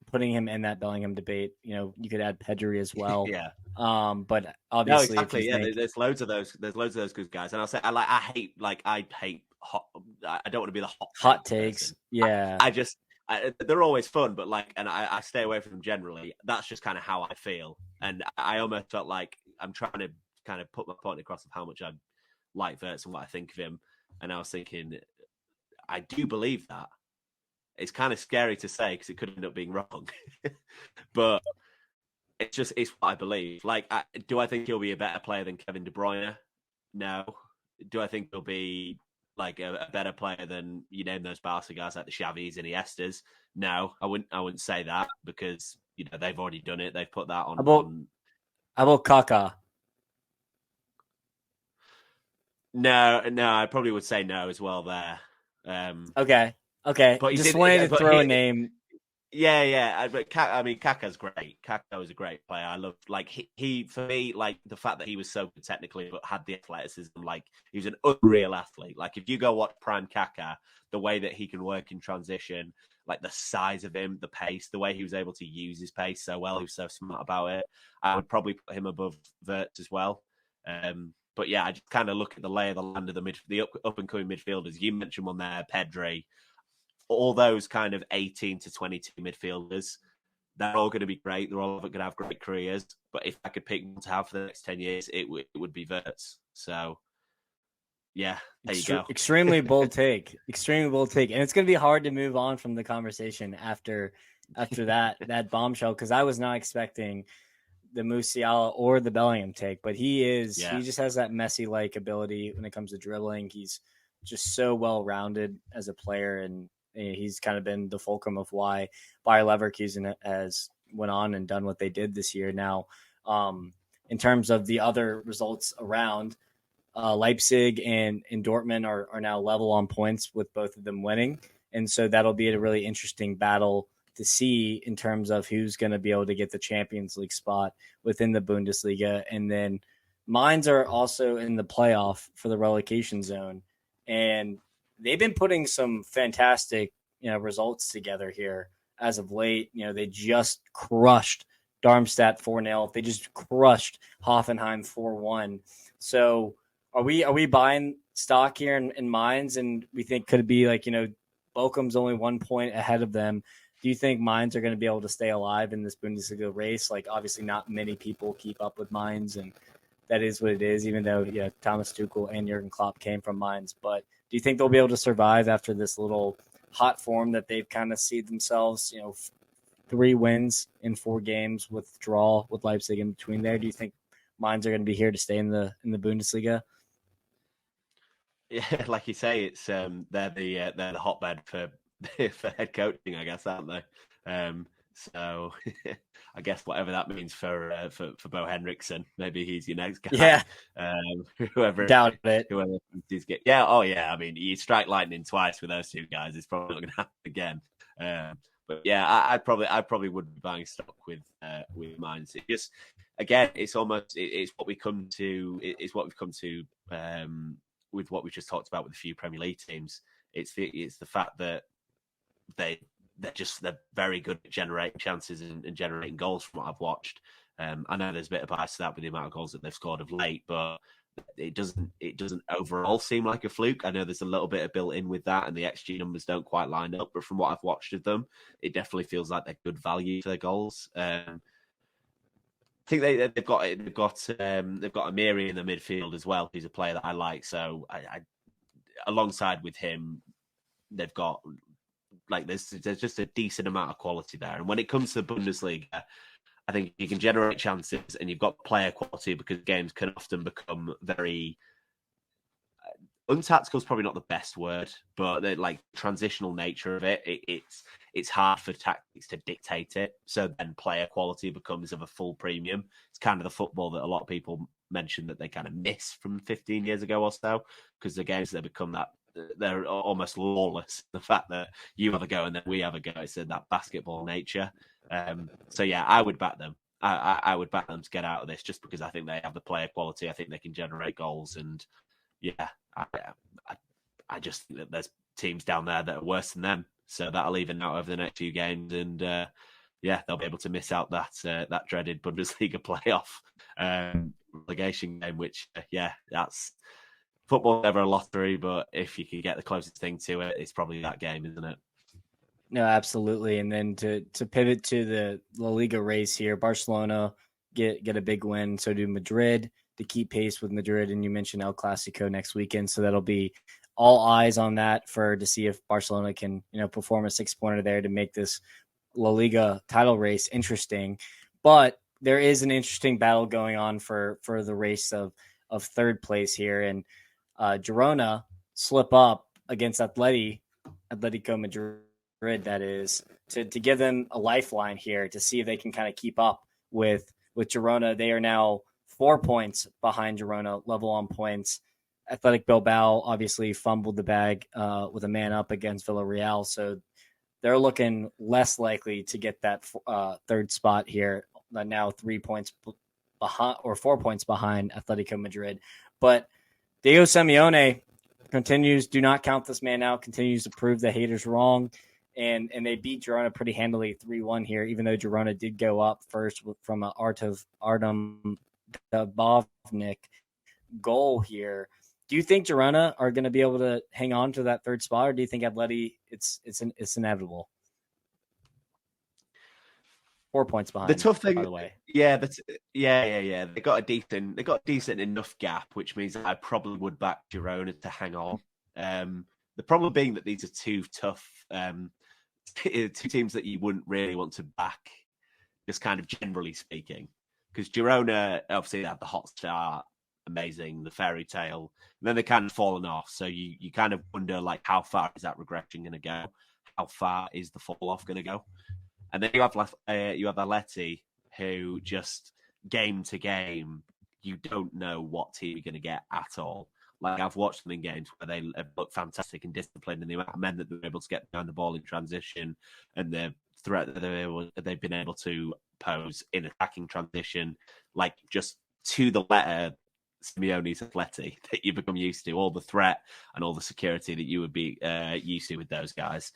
putting him in that Bellingham debate, you could add Pedri as well. Yeah. But obviously, no, exactly. There's loads of those. There's loads of those good guys, and I'll say I hate hot. I don't want to be the hot takes. Person. Yeah. They're always fun, but I stay away from them generally. That's just kind of how I feel, and I almost felt like I'm trying to kind of put my point across of how much I like Wirtz and what I think of him. And I was thinking, I do believe that. It's kind of scary to say, because it could end up being wrong, but it's what I believe. Like, do I think he'll be a better player than Kevin De Bruyne? No. Do I think he'll be like a better player than, you name those Barca guys like the Xavis and Iniestas? No, I wouldn't say that, because they've already done it. They've put that on. How about Kaká? No, I probably would say no as well there. Okay. But just wanted to throw a name. Yeah. But Kaká's great. Kaká was a great player. I love, he for me, the fact that he was so good technically, but had the athleticism. He was an unreal athlete. If you go watch prime Kaká, the way that he can work in transition, the size of him, the pace, the way he was able to use his pace so well, he was so smart about it. I would probably put him above Wirtz as well. But yeah, I just kind of look at the lay of the land of the up and coming midfielders. You mentioned one there, Pedri. All those kind of 18 to 22 midfielders, they're all going to be great. They're all going to have great careers. But if I could pick one to have for the next 10 years, it would be Wirtz. So, yeah, there you go. Extremely bold take. Extremely bold take. And it's going to be hard to move on from the conversation after that bombshell, because I was not expecting the Musiala or the Bellingham take, but he just has that Messi-like ability when it comes to dribbling. He's just so well-rounded as a player, and he's kind of been the fulcrum of why Bayer Leverkusen has went on and done what they did this year. Now, in terms of the other results around, Leipzig and Dortmund are now level on points with both of them winning. And so that'll be a really interesting battle to see in terms of who's going to be able to get the Champions League spot within the Bundesliga. And then Mainz are also in the playoff for the relegation zone. And they've been putting some fantastic, results together here as of late. They just crushed Darmstadt 4-0. They just crushed Hoffenheim 4-1. So are we buying stock here in Mainz? And we think could it be Bochum's only 1 point ahead of them. Do you think Mainz are going to be able to stay alive in this Bundesliga race? Obviously not many people keep up with Mainz, and that is what it is, even though Thomas Tuchel and Jurgen Klopp came from Mainz. But do you think they'll be able to survive after this little hot form that they've kind of seen themselves, 3 wins in 4 games with draw with Leipzig in between there? Do you think Mainz are going to be here to stay in the Bundesliga? Yeah, like you say, it's they're the hotbed for head coaching, I guess, aren't they? So I guess whatever that means for Bo Henriksen, maybe he's your next guy. Yeah. Whoever he's get. Yeah. Oh yeah. I mean, you strike lightning twice with those 2 guys. It's probably not going to happen again. But yeah, I probably would be buying stock with Mainz. It just, again, it's what we come to. It's what we've come to with what we just talked about with a few Premier League teams. It's the fact that they're very good at generating chances and generating goals from what I've watched. I know there's a bit of bias to that with the amount of goals that they've scored of late, but it doesn't overall seem like a fluke. I know there's a little bit of built in with that, and the XG numbers don't quite line up. But from what I've watched of them, it definitely feels like they're good value for their goals. I think they've got Amiri in the midfield as well, who's a player that I like. So I alongside with him, they've got there's just a decent amount of quality there. And when it comes to the Bundesliga, I think you can generate chances and you've got player quality, because games can often become very untactical is probably not the best word, but the transitional nature of it, it's hard for tactics to dictate it. So then player quality becomes of a full premium. It's kind of the football that a lot of people mention that they kind of miss from 15 years ago or so, because the games that become that they're almost lawless. The fact that you have a go and then we have a go, it's that basketball nature. So yeah, I would back them. I would back them to get out of this, just because I think they have the player quality. I think they can generate goals, and yeah, I just think that there's teams down there that are worse than them. So that'll even out over the next few games, and yeah, they'll be able to miss out that dreaded Bundesliga playoff relegation game. Which that's football, never a lottery, but if you could get the closest thing to it, it's probably that game, isn't it? No, absolutely. And then to pivot to the La Liga race here, Barcelona get a big win. So do Madrid to keep pace with Madrid. And you mentioned El Clasico next weekend. So that'll be all eyes on that to see if Barcelona can, perform a 6-pointer there to make this La Liga title race interesting. But there is an interesting battle going on for the race of third place here. And Girona slip up against Atletico Madrid, that is, to give them a lifeline here to see if they can kind of keep up with Girona. They are now 4 points behind Girona, level on points. Athletic Bilbao obviously fumbled the bag with a man up against Villarreal, so they're looking less likely to get that third spot here. Now 3 points behind, or 4 points behind Atletico Madrid. But Diego Simeone continues, do not count this man out, continues to prove the haters wrong. And they beat Girona pretty handily 3-1 here, even though Girona did go up first from an Artem Dubovnik goal here. Do you think Girona are going to be able to hang on to that third spot, or do you think Atleti it's inevitable? 4 points The behind, tough by thing, the way. yeah, yeah. They got a decent enough gap, which means that I probably would back Girona to hang on. The problem being that these are two tough, two teams that you wouldn't really want to back, just kind of generally speaking, because Girona obviously they have the hot start, amazing, the fairy tale, and then they kind of fallen off. So you kind of wonder like how far is that regression going to go? How far is the fall off going to go? And then you have Atleti, who just game to game, you don't know what team you're going to get at all. Like I've watched them in games where they have looked fantastic and disciplined, and the amount of men that they're able to get behind the ball in transition, and the threat that they've been able to pose in attacking transition, like just to the letter, Simeone's Atleti that you become used to, all the threat and all the security that you would be used to with those guys.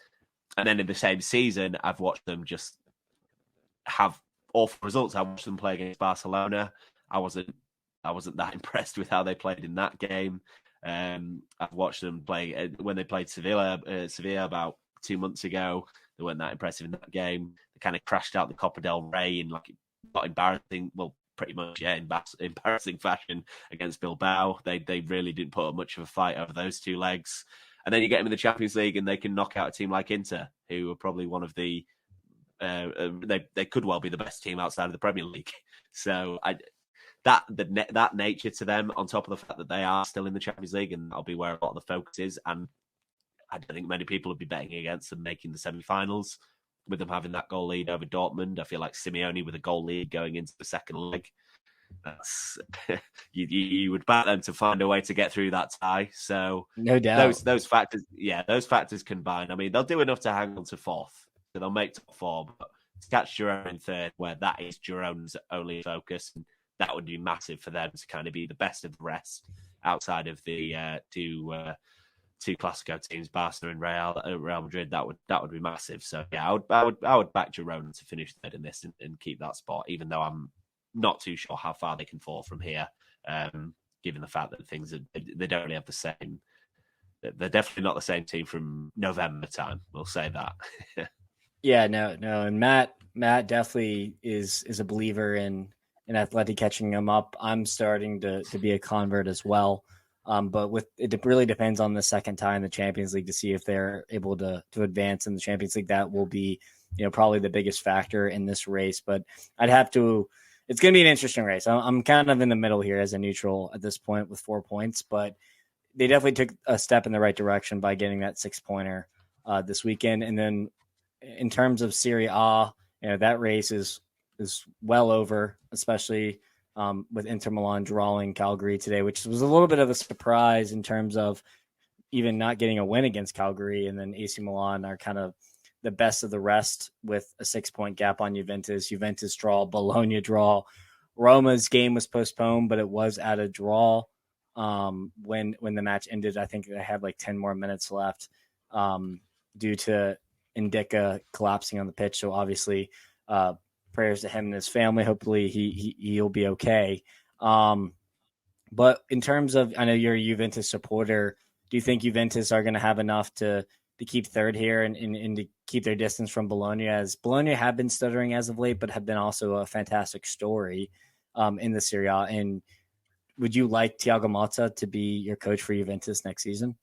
And then in the same season, I've watched them just have awful results. I watched them play against Barcelona. I wasn't that impressed with how they played in that game. I've watched them play when they played Sevilla about 2 months ago. They weren't that impressive in that game. They kind of crashed out the Copa del Rey in like not embarrassing, well, pretty much embarrassing fashion against Bilbao. They really didn't put up much of a fight over those two legs. And then you get them in the Champions League, and they can knock out a team like Inter, who are probably one of the they could well be the best team outside of the Premier League. So that nature to them, on top of the fact that they are still in the Champions League, and that'll be where a lot of the focus is. And I don't think many people would be betting against them making the semi-finals with them having that goal lead over Dortmund. I feel like Simeone with a goal lead going into the second leg. That's you would bet them to find a way to get through that tie. So no doubt, those factors combined. I mean, they'll do enough to hang on to fourth, so they'll make top four. But to catch Girona in third, where that is Girona's only focus, and that would be massive for them to kind of be the best of the rest outside of the two Clasico teams, Barca and Real Madrid. That would be massive. So yeah, I would back Girona to finish third in this and keep that spot, even though I'm not too sure how far they can fall from here, given the fact that they don't really have the same. They're definitely not the same team from November time. We'll say that. Yeah, no, and Matt definitely is a believer in Atleti catching him up. I'm starting to be a convert as well. But it really depends on the second tie in the Champions League to see if they're able to advance in the Champions League. That will be, probably the biggest factor in this race. But it's going to be an interesting race. I'm kind of in the middle here as a neutral at this point with 4 points, but they definitely took a step in the right direction by getting that 6-pointer this weekend. And then in terms of Serie A, that race is well over, especially with Inter Milan drawing Calgary today, which was a little bit of a surprise in terms of even not getting a win against Calgary. And then AC Milan are kind of the best of the rest with a 6-point gap on Juventus draw, Bologna draw. Roma's game was postponed, but it was at a draw when the match ended. I think they had like 10 more minutes left due to Indica collapsing on the pitch. So obviously prayers to him and his family. Hopefully he'll be okay. But in terms of, I know you're a Juventus supporter. Do you think Juventus are going to have enough to keep third here and to keep their distance from Bologna, as Bologna have been stuttering as of late, but have been also a fantastic story in the Serie A? And would you like Thiago Motta to be your coach for Juventus next season?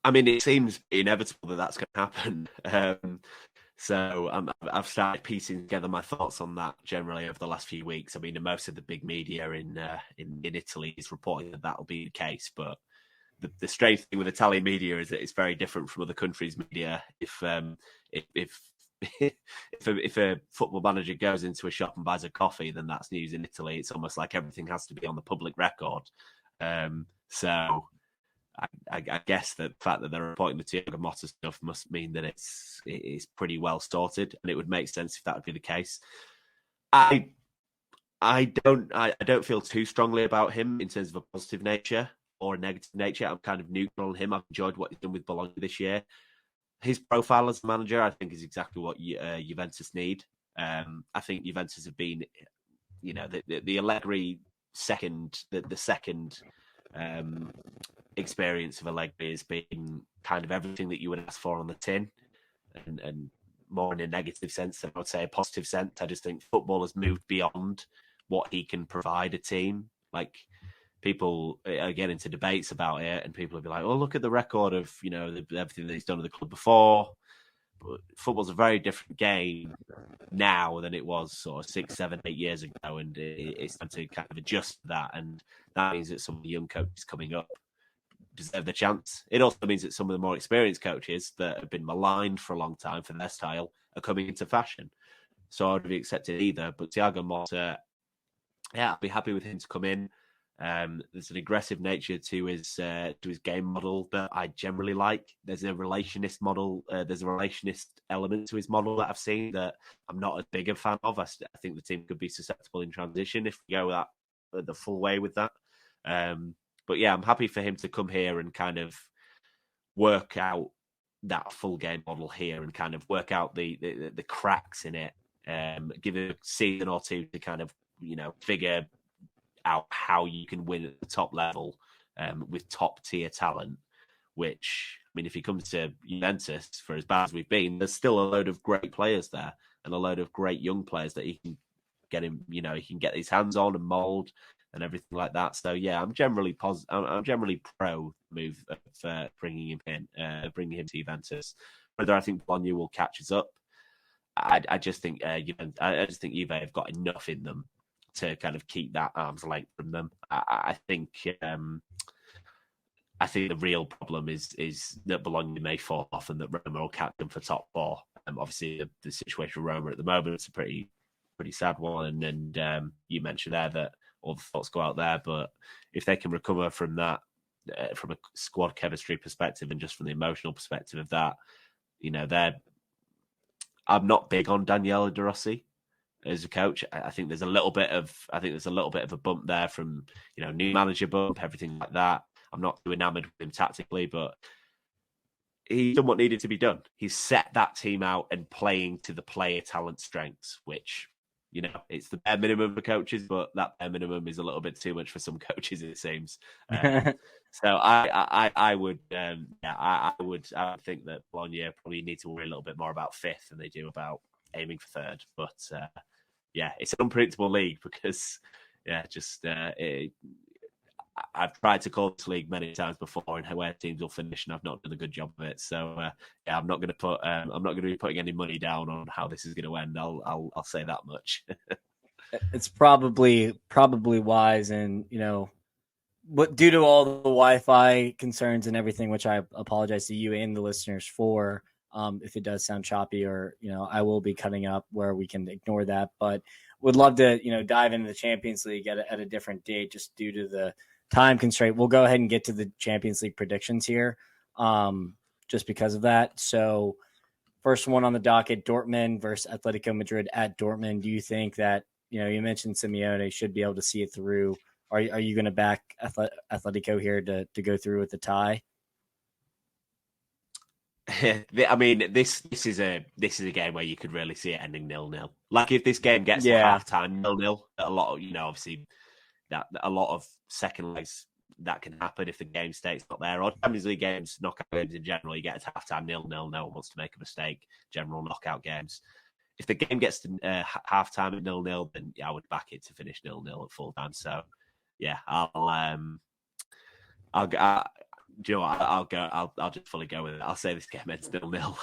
I mean, it seems inevitable that that's going to happen. So I've started piecing together my thoughts on that generally over the last few weeks. I mean, most of the big media in Italy is reporting that that'll be the case, but the strange thing with Italian media is that it's very different from other countries' media. If a football manager goes into a shop and buys a coffee, then that's news in Italy. It's almost like everything has to be on the public record. So I guess that the fact that they're reporting the Thiago Motta stuff must mean that it's pretty well sorted, and it would make sense if that would be the case. I don't feel too strongly about him in terms of a positive nature or a negative nature. I'm kind of neutral on him. I've enjoyed what he's done with Bologna this year. His profile as a manager, I think, is exactly what Juventus need. I think Juventus have been, the Allegri second, the second experience of Allegri has been kind of everything that you would ask for on the tin, and more in a negative sense than I would say a positive sense. I just think football has moved beyond what he can provide a team. Like, people get into debates about it, and people will be like, "Oh, look at the record of everything that he's done at the club before." But football's a very different game now than it was sort of 6, 7, 8 years ago, and it's time to kind of adjust to that. And that means that some of the young coaches coming up deserve the chance. It also means that some of the more experienced coaches that have been maligned for a long time for their style are coming into fashion. So I would have accepted either. But Thiago Motta, I'd be happy with him to come in. There's an aggressive nature to his game model that I generally like. There's a relationist model. There's a relationist element to his model that I've seen that I'm not as big a fan of. I think the team could be susceptible in transition if we go that the full way with that. But yeah, I'm happy for him to come here and kind of work out that full game model here and kind of work out the cracks in it. Give it a season or two to kind of figure out how you can win at the top level with top tier talent. Which, I mean, if he comes to Juventus, for as bad as we've been, there's still a load of great players there and a load of great young players that he can get him. He can get his hands on and mold and everything like that. So yeah, I'm generally I'm generally pro move of bringing him to Juventus. Whether I think Bologna will catch us up, I just think Juve have got enough in them to kind of keep that arm's length from them. I think the real problem is that Bologna may fall off and that Roma will catch them for top four. Obviously, the situation with Roma at the moment is a pretty sad one, and you mentioned there that all the thoughts go out there. But if they can recover from that, from a squad chemistry perspective and just from the emotional perspective of that, I'm not big on Daniele De Rossi as a coach. I think there's a little bit of a bump there from new manager bump, everything like that. I'm not too enamored with him tactically, but he's done what needed to be done. He's set that team out and playing to the player talent strengths, which it's the bare minimum for coaches, but that bare minimum is a little bit too much for some coaches, it seems. So I would think that Bologna probably need to worry a little bit more about fifth than they do about aiming for third. But it's an unpredictable league because I've tried to call this league many times before and where teams will finish, and I've not done a good job of it. So I'm not going to be putting any money down on how this is going to end. I'll say that much. It's probably wise, and but due to all the Wi-Fi concerns and everything, which I apologize to you and the listeners for, if it does sound choppy, or I will be cutting up where we can ignore that. But would love to dive into the Champions League at a different date, just due to the time constraint. We'll go ahead and get to the Champions League predictions here, just because of that. So, first one on the docket: Dortmund versus Atletico Madrid at Dortmund. Do you think that you mentioned Simeone should be able to see it through? Are you going to back Atletico here to go through with the tie? I mean, this is a game where you could really see it ending 0-0. Like, if this game gets to halftime 0-0, a lot of obviously that a lot of second legs that can happen if the game state's not there. Or Champions League games, knockout games in general, you get to halftime 0-0. No one wants to make a mistake. General knockout games. If the game gets to halftime at 0-0, then I would back it to finish 0-0 at full time. So yeah, I'll just fully go with it. I'll say this game ends 0-0.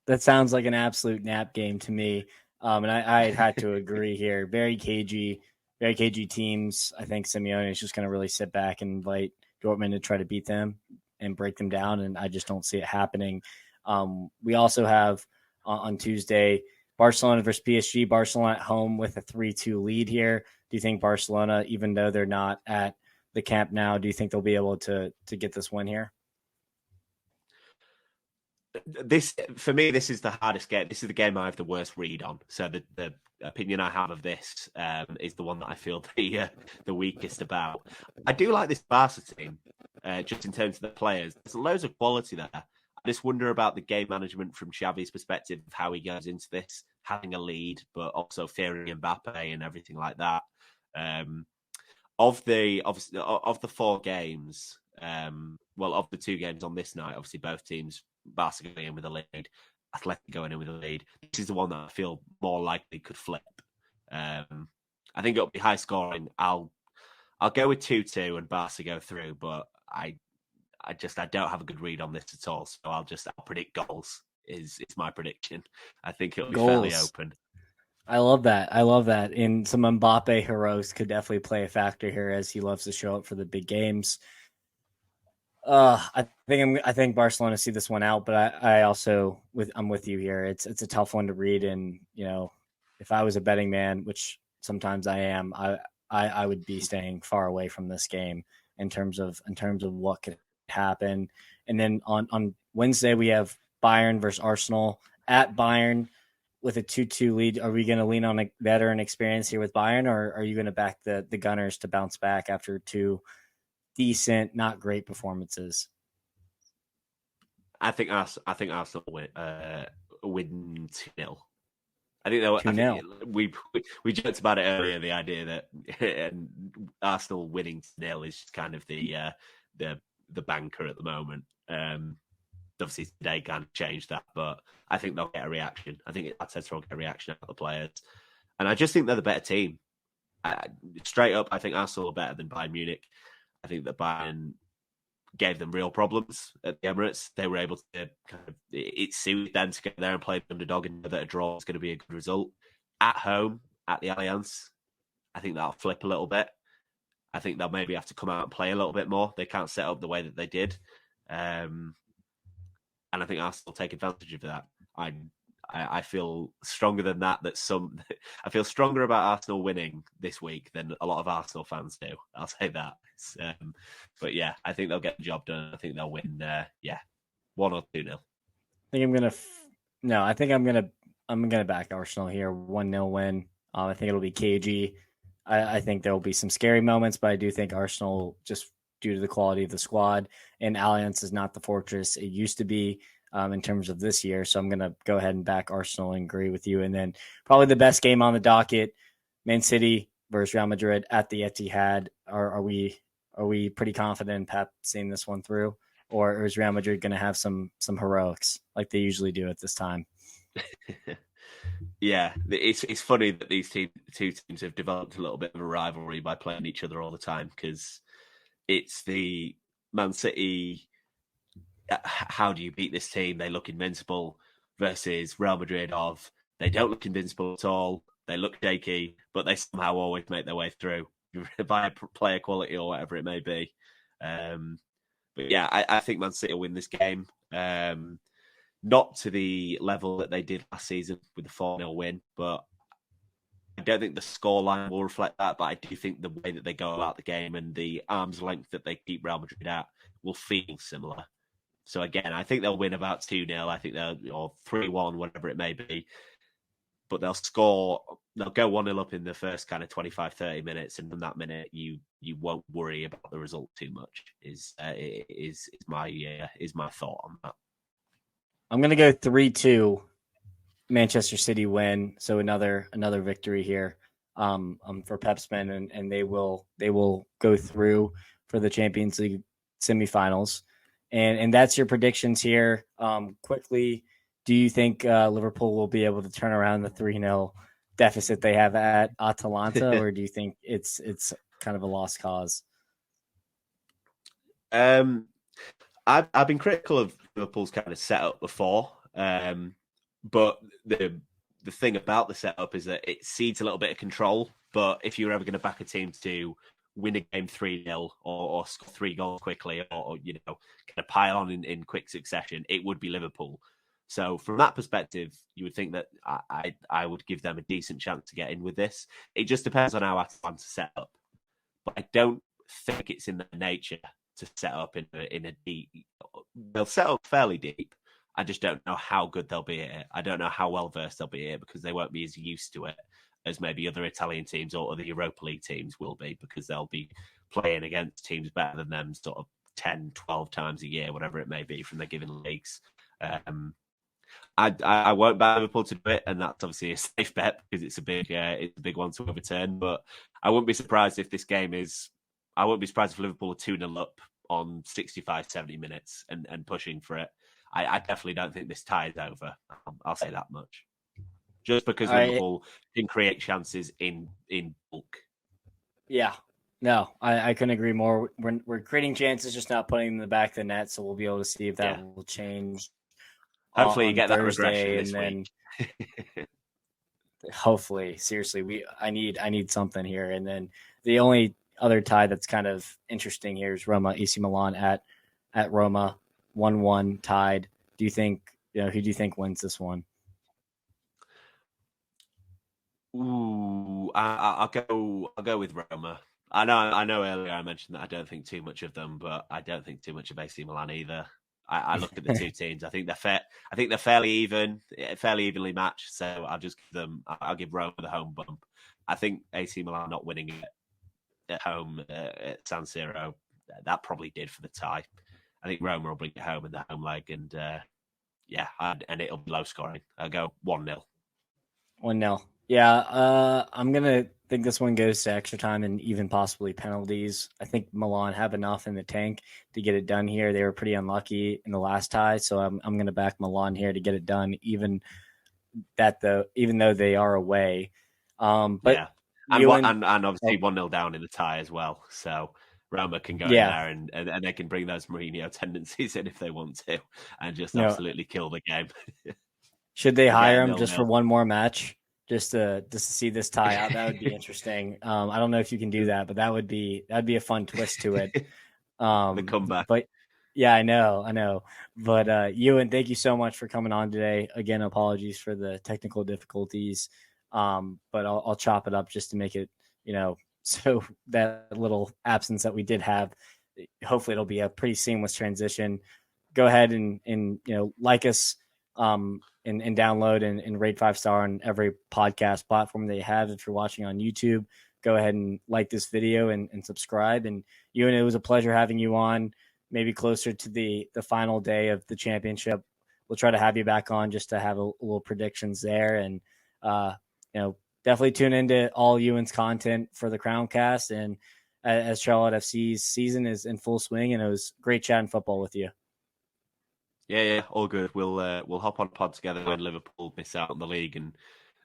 That sounds like an absolute nap game to me. And I had to agree here. Very cagey teams. I think Simeone is just going to really sit back and invite Dortmund to try to beat them and break them down. And I just don't see it happening. We also have on Tuesday, Barcelona versus PSG. Barcelona at home with a 3-2 lead here. Do you think Barcelona, even though they're not at the Camp Nou, do you think they'll be able to get this win here? For me, this is the hardest game. This is the game I have the worst read on. So the opinion I have of this is the one that I feel the weakest about. I do like this Barca team, just in terms of the players. There's loads of quality there. I just wonder about the game management from Xavi's perspective of how he goes into this, having a lead, but also fearing Mbappe and everything like that. Of the 4 games, of the two games on this night, obviously both teams, Barca going in with a lead, Athletic going in with a lead. This is the one that I feel more likely could flip. I think it'll be high scoring. I'll go with 2-2 and Barca go through, but I don't have a good read on this at all. So I'll predict goals is my prediction. I think it'll be fairly open. I love that. And some Mbappe heroics could definitely play a factor here, as he loves to show up for the big games. I think Barcelona see this one out, but I'm with you here. It's a tough one to read, and if I was a betting man, which sometimes I am, I would be staying far away from this game in terms of what could happen. And then on Wednesday we have Bayern versus Arsenal at Bayern with a 2-2 lead. Are we going to lean on a veteran experience here with Bayern, or are you going to back the Gunners to bounce back after two decent, not great performances? I think Arsenal win 2-0. I think they'll 2-0. We joked about it earlier. The idea that Arsenal winning 2-0 is kind of the banker at the moment. Obviously today kind of changed that, but I think they'll get a reaction. I think Arteta will get a reaction out of the players, and I just think they're the better team. Straight up, I think Arsenal are better than Bayern Munich. I think that Bayern gave them real problems at the Emirates. They were able to it suited them to get there and play the underdog and know that a draw is going to be a good result. At home, at the Allianz, I think that'll flip a little bit. I think they'll maybe have to come out and play a little bit more. They can't set up the way that they did. And I think Arsenal take advantage of that. I feel stronger than that. I feel stronger about Arsenal winning this week than a lot of Arsenal fans do. I'll say that. But yeah, I think they'll get the job done. I think they'll win. 1 or 2-0. I think I'm gonna back Arsenal here. 1-0 win. I think it'll be cagey. I think there will be some scary moments, but I do think Arsenal, just due to the quality of the squad, and Allianz is not the fortress it used to be in terms of this year. So I'm going to go ahead and back Arsenal and agree with you. And then probably the best game on the docket, Man City versus Real Madrid at the Etihad. Are we pretty confident in Pep seeing this one through, or is Real Madrid going to have some heroics like they usually do at this time? Yeah, it's funny that these two teams have developed a little bit of a rivalry by playing each other all the time, because it's the Man City, how do you beat this team? They look invincible, versus Real Madrid of, they don't look invincible at all. They look shaky, but they somehow always make their way through via player quality or whatever it may be. But yeah, I think Man City will win this game. Not to the level that they did last season with the 4-0 win, but I don't think the scoreline will reflect that, but I do think the way that they go about the game and the arm's length that they keep Real Madrid at will feel similar. So again, I think they'll win about 2-0. I think or 3-1, whatever it may be. But they'll go 1-0 up in the first kind of 25, 30 minutes, and in that minute you won't worry about the result too much. Is my thought on that. I'm going to go 3-2. Manchester City win, so another victory here for Pepsman, and they will go through for the Champions League semifinals, and that's your predictions here. Quickly, do you think Liverpool will be able to turn around the 3-0 deficit they have at Atalanta, or do you think it's kind of a lost cause? I've been critical of Liverpool's kind of setup before. But the thing about the setup is that it cedes a little bit of control. But if you're ever going to back a team to win a game 3-0 or score 3 goals quickly, or kind of pile on in quick succession, it would be Liverpool. So from that perspective, you would think that I would give them a decent chance to get in with this. It just depends on how Atalanta set up. But I don't think it's in their nature to set up in a deep. They'll set up fairly deep. I just don't know how good they'll be at it. I don't know how well versed they'll be at it, because they won't be as used to it as maybe other Italian teams or other Europa League teams will be, because they'll be playing against teams better than them sort of 10, 12 times a year, whatever it may be, from their given leagues. I won't bet Liverpool to do it, and that's obviously a safe bet because it's a big one to overturn. But I wouldn't be surprised if this game is. I wouldn't be surprised if Liverpool are 2-0 up on 65, 70 minutes and pushing for it. I definitely don't think this tie is over. I'll say that much. Just because Liverpool can create chances in bulk. Yeah. No, I couldn't agree more. We're creating chances, just not putting them in the back of the net, so we'll be able to see if that will change. Hopefully you get Thursday, that regression this week. Hopefully, seriously, I need something here. And then the only other tie that's kind of interesting here is Roma AC Milan at Roma, 1-1 tied. Do you think who do you think wins this one? Ooh, I'll go with Roma. I know earlier I mentioned that I don't think too much of them, but I don't think too much of AC Milan either. I look at the two teams. I think they're fair. I think they're fairly evenly matched. So I'll give Roma the home bump. I think AC Milan not winning it at home at San Siro, that probably did for the tie. I think Roma will bring it home in the home leg, and and it'll be low scoring. I'll go 1-0. 1-0. Yeah, I'm gonna think this one goes to extra time and even possibly penalties. I think Milan have enough in the tank to get it done here. They were pretty unlucky in the last tie, so I'm gonna back Milan here to get it done, even though they are away. And obviously 1-0 down in the tie as well. So Roma can go in there and they can bring those Mourinho tendencies in if they want to, and just absolutely kill the game. Should they hire him just for one more match? Just to see this tie out, that would be interesting. I don't know if you can do that, but that'd be a fun twist to it. The comeback. But yeah, I know. But Euan, thank you so much for coming on today. Again, apologies for the technical difficulties. But I'll chop it up just to make it, so that little absence that we did have, hopefully it'll be a pretty seamless transition. Go ahead and like us. And download and rate 5-star on every podcast platform that you have. If you're watching on YouTube, go ahead and like this video and subscribe. And Euan, it was a pleasure having you on. Maybe closer to the final day of the championship, we'll try to have you back on just to have a little predictions there. And definitely tune into all Euan's content for the Crowncast. And as Charlotte FC's season is in full swing, and it was great chatting football with you. Yeah, all good. We'll hop on pod together when Liverpool miss out on the league and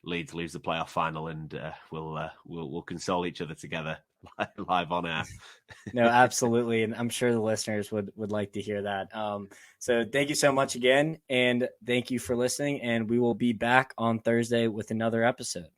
Leeds lose the playoff final, and we'll console each other together live on air. No, absolutely, and I'm sure the listeners would like to hear that. So thank you so much again, and thank you for listening. And we will be back on Thursday with another episode.